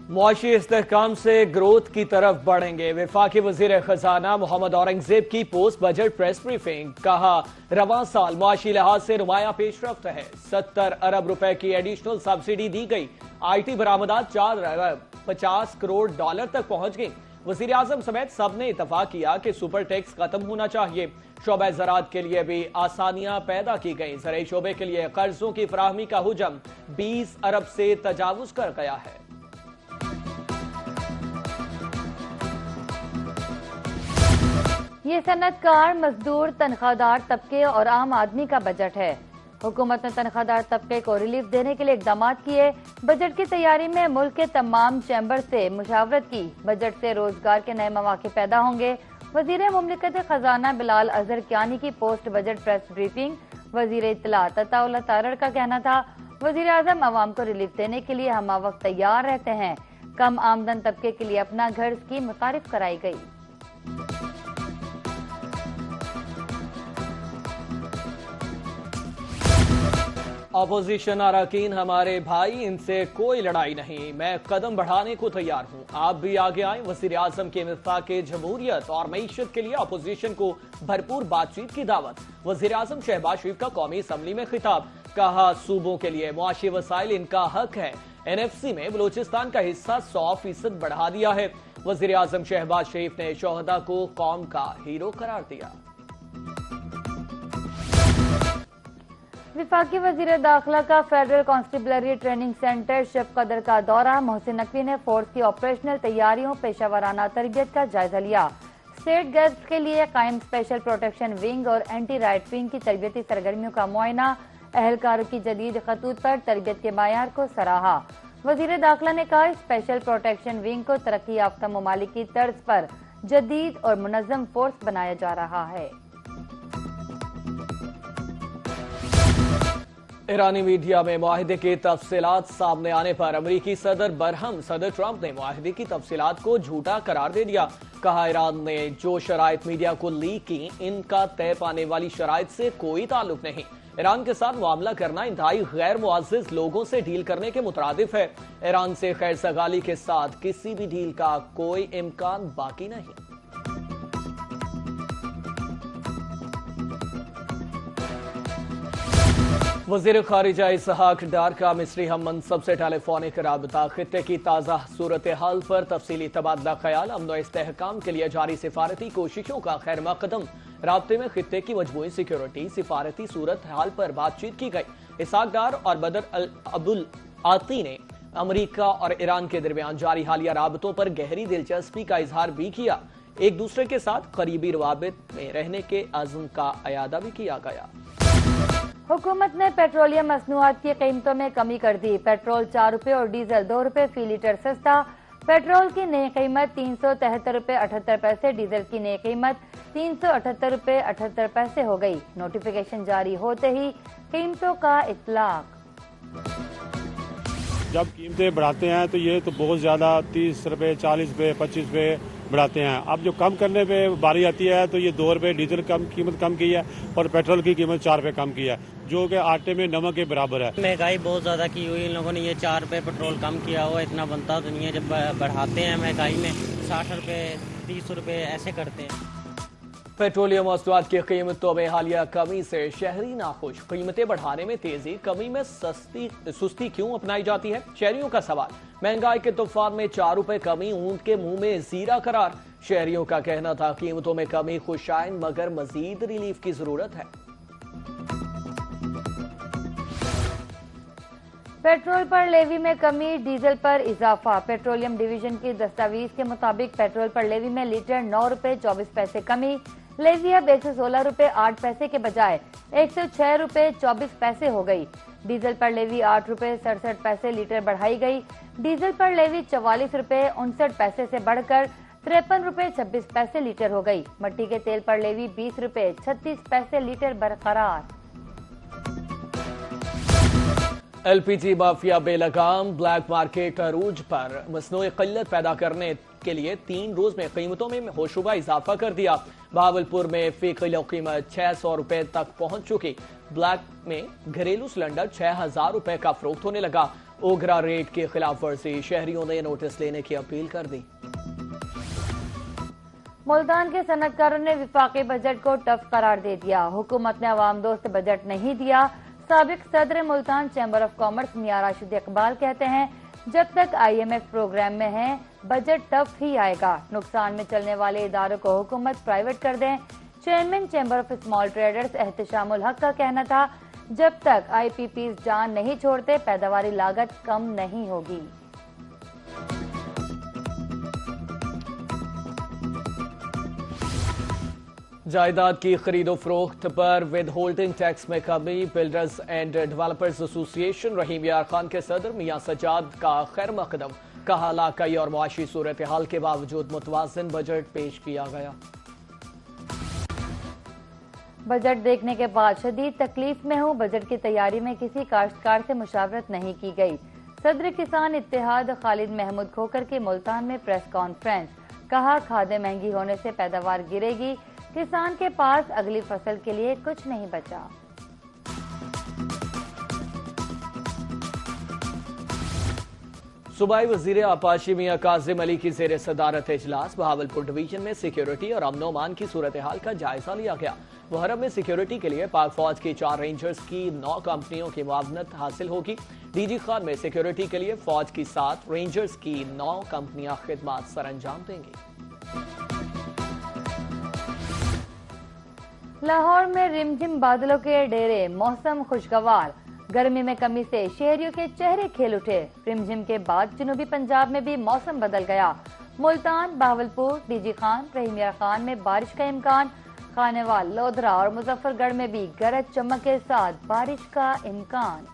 मुआशी इस्तेहकाम से ग्रोथ की तरफ बढ़ेंगे। वफाकी वजीर खजाना मोहम्मद औरंगजेब की पोस्ट बजट प्रेस ब्रीफिंग। कहा, रवां साल मुआशी लिहाज से नुमाया पेशरफ्त है। 70 अरब रुपए की एडिशनल सब्सिडी दी गई। IT बरामदात 4 अरब 50 करोड़ डॉलर तक पहुंच गई। वजीर आजम समेत सबने इतफाक किया कि सुपर टैक्स खत्म होना चाहिए। शोबे ज़राअत के लिए भी आसानियां पैदा की गई। ज़राई शोबे के लिए कर्जों की फराहमी का हुजम 20 अरब से तजावुज कर गया है। ये सनतकार, मजदूर, तनख्वाहदार तबके और आम आदमी का बजट है। हुकूमत ने तनख्वाहदार तबके को रिलीफ देने के लिए इकदाम किए। बजट की तैयारी में मुल्क के तमाम चैम्बर से मुशावरत की। बजट से रोजगार के नए मौके पैदा होंगे। वजीर मुमलिकत खजाना बिलाल अजहर कियानी की पोस्ट बजट प्रेस ब्रीफिंग। वजीर इत्तलात अताउल्लाह तारड़ का कहना था, वजीर आजम अवाम को रिलीफ देने के लिए हम वक्त तैयार रहते हैं। कम आमदन तबके के लिए अपना घर स्कीम मुतारिफ कराई गई। अपोजिशन अरकान हमारे भाई, इनसे कोई लड़ाई नहीं। मैं कदम बढ़ाने को तैयार हूँ, आप भी आगे आए। वज़ीर आज़म के मिफ़ाक़ जमहूरियत और मईशत के लिए अपोजिशन को भरपूर बातचीत की दावत। वज़ीर आज़म शहबाज शरीफ का कौमी असम्बली में खिताब। कहा, सूबों के लिए मुआशी वसाइल इनका हक है। NFC में बलूचिस्तान का हिस्सा 100% बढ़ा दिया है। वज़ीर आज़म शहबाज शरीफ ने शोहदा को कौम का हीरो करार दिया। विफाकी वजीर दाखिला का फेडरल कांस्टेबलरी ट्रेनिंग सेंटर शिव कदर का दौरा। मोहसिन नकवी ने फोर्स की ऑपरेशनल तैयारियों, पेशावराना तरबियत का जायजा लिया। स्टेट गेस्ट के लिए कायम स्पेशल प्रोटेक्शन विंग और एंटी राइट विंग की तरबियती सरगर्मियों का मुआयना। अहलकारों की जदीद खतूत पर तरबियत के मायार को सराहा। वजीर दाखिला ने कहा, स्पेशल प्रोटेक्शन विंग को तरक्की याफ्ता ममालिक की तर्ज पर जदीद और मुनज़्ज़म फोर्स बनाया जा रहा है। ईरानी मीडिया में मुआहिदे की तफसीलात सामने आने पर अमरीकी सदर बरहम। सदर ट्रंप ने मुआहिदे की तफसीलात को झूठा करार दे दिया। कहा, ईरान ने जो शराइत मीडिया को लीक की, इनका तय पाने वाली शराइत से कोई ताल्लुक नहीं। ईरान के साथ मामला करना इंतहाई गैर मुअज़्ज़ज़ लोगों से डील करने के मुतरादिफ है। ईरान से खैर सगाली के साथ किसी भी डील का कोई इम्कान बाकी नहीं। वज़ीर ख़ारिजा इसहाक डार का मिस्री हम मनसब से टेलीफोनिक राबता। खित्ते की ताज़ा सूरत हाल पर तफसीली तबादला ख्याल, अमन और इस्तेहकाम के लिए जारी सिफारती कोशिशों का खैर मकदम। राब्ते में खित्ते की मजमूई सिक्योरिटी सिफारती सूरत हाल पर बातचीत की गई। इसहाक डार और बदर अब्दुल आती ने अमरीका और ईरान के दरमियान जारी हालिया राबतों पर गहरी दिलचस्पी का इजहार भी किया। एक दूसरे के साथ करीबी रवाबित में रहने के अज़्म का अयादा भी किया गया। हुकूमत ने पेट्रोलियम मसनूआत की कीमतों में कमी कर दी। पेट्रोल 4 रुपए और डीजल 2 रुपए फी लीटर सस्ता। पेट्रोल की नई कीमत 373 रुपए 78 पैसे, डीजल की नई कीमत 378 रुपए 78 पैसे हो गई। नोटिफिकेशन जारी होते ही कीमतों का इतलाक। जब कीमतें बढ़ाते हैं तो ये तो बहुत ज्यादा 30 रुपए 40 रुपए 25 रुपए बढ़ाते हैं। अब जो कम करने पे बारी आती है तो ये 2 रुपए डीजल कीमत कम की है और पेट्रोल की कीमत 4 रुपए कम की है, जो कि आटे में नमक के बराबर है। महंगाई बहुत ज्यादा की हुई, इन लोगों ने ये 4 रुपए पेट्रोल कम किया हुआ, इतना बनता तो नहीं है। जब बढ़ाते हैं महंगाई में 60 रुपए 30 रुपए ऐसे करते हैं। पेट्रोलियम मसनूआत की कीमतों में हालिया कमी से शहरी नाखुश। कीमतें बढ़ाने में तेजी, कमी में सुस्ती क्यों अपनाई जाती है? शहरियों का सवाल। महंगाई के तूफान में 4 रुपए कमी ऊंट के मुंह में जीरा करार। शहरियों का कहना था, कीमतों में कमी खुशाइन, मगर मजीद रिलीफ की जरूरत है। पेट्रोल पर लेवी में कमी, डीजल पर इजाफा। पेट्रोलियम डिवीजन की दस्तावेज के मुताबिक पेट्रोल पर लेवी में लीटर 9 रुपए 24 पैसे कमी। लेवी अब 116 रुपए 8 पैसे के बजाय 106 रुपए 24 पैसे हो गई। डीजल पर लेवी 8 रुपए 67 पैसे लीटर बढ़ाई गई। डीजल पर लेवी 44 रुपए 59 पैसे से बढ़कर 53 रुपए 26 पैसे लीटर हो गई। मट्टी के तेल पर लेवी 20 रुपए 36 पैसे लीटर बरकरार। LPG माफिया बेलगाम, ब्लैक मार्केट अरूज पर। मसनूई किल्लत पैदा करने के लिए 3 रोज में कीमतों में होशरुबा इजाफा कर दिया। बहावलपुर में फी किलो कीमत 600 रुपए तक पहुंच चुकी। ब्लैक में घरेलू सिलेंडर 6000 रुपए का फरोख्त होने लगा। ओगरा रेट की खिलाफ वर्जी, शहरियों ने नोटिस लेने की अपील कर दी। मुल्तान के सनतकारों ने विफाकी बजट को टफ करार दे दिया। हुकूमत ने अवाम दोस्त बजट नहीं दिया। साबिक सदर मुल्तान चैम्बर ऑफ कॉमर्स मियां राशिद इकबाल कहते हैं, जब तक IMF प्रोग्राम में है बजट टफ ही आएगा। नुकसान में चलने वाले इदारों को हुकूमत प्राइवेट कर दें। Chairman chamber of small traders Ehtashamul Haq का कहना था, जब तक IPPs जान नहीं छोड़ते पैदावारी लागत कम नहीं होगी। जायदाद की खरीदो फरोख्त पर विद होल्डिंग टैक्स में कमी, बिल्डर्स एंड डेवलपर्स एसोसिएशन रहीम यार खान के सदर मियां सजाद का खैर मकदम, कहा इलाकाई और मुआशी सूरत हाल के बावजूद मुतवाज़िन बजट पेश किया गया। बजट देखने के बाद शदीद तकलीफ में हूँ। बजट की तैयारी में किसी काश्तकार से मुशावरत नहीं की गई। सदर किसान इत्तेहाद खालिद महमूद खोकर की मुल्तान में प्रेस कॉन्फ्रेंस, कहा खादें महंगी होने से पैदावार गिरेगी, किसान के पास अगली फसल के लिए कुछ नहीं बचा। सूबाई वजीर आपाशी मियां काजिम अली की जेर सदारत इजलास बहावलपुर डिवीजन में सिक्योरिटी और अमनो अमान की सूरत हाल का जायजा लिया गया। मुहर्रम में सिक्योरिटी के लिए पाक फौज की 4 रेंजर्स की 9 कंपनियों की मुआवनत हासिल होगी। DG खान में सिक्योरिटी के लिए फौज की 7 रेंजर्स की 9 कंपनियां खिदमत सर अंजाम देंगी। लाहौर में रिमझिम बादलों के डेरे, मौसम खुशगवार। गर्मी में कमी से शहरियों के चेहरे खिल उठे। रिमझिम के बाद जनूबी पंजाब में भी मौसम बदल गया। मुल्तान, बहावलपुर, DG खान, रहीम यार खान में बारिश का इम्कान। खानेवाल, लोधरा और मुजफ्फरगढ़ में भी गरज चमक के साथ बारिश का इम्कान।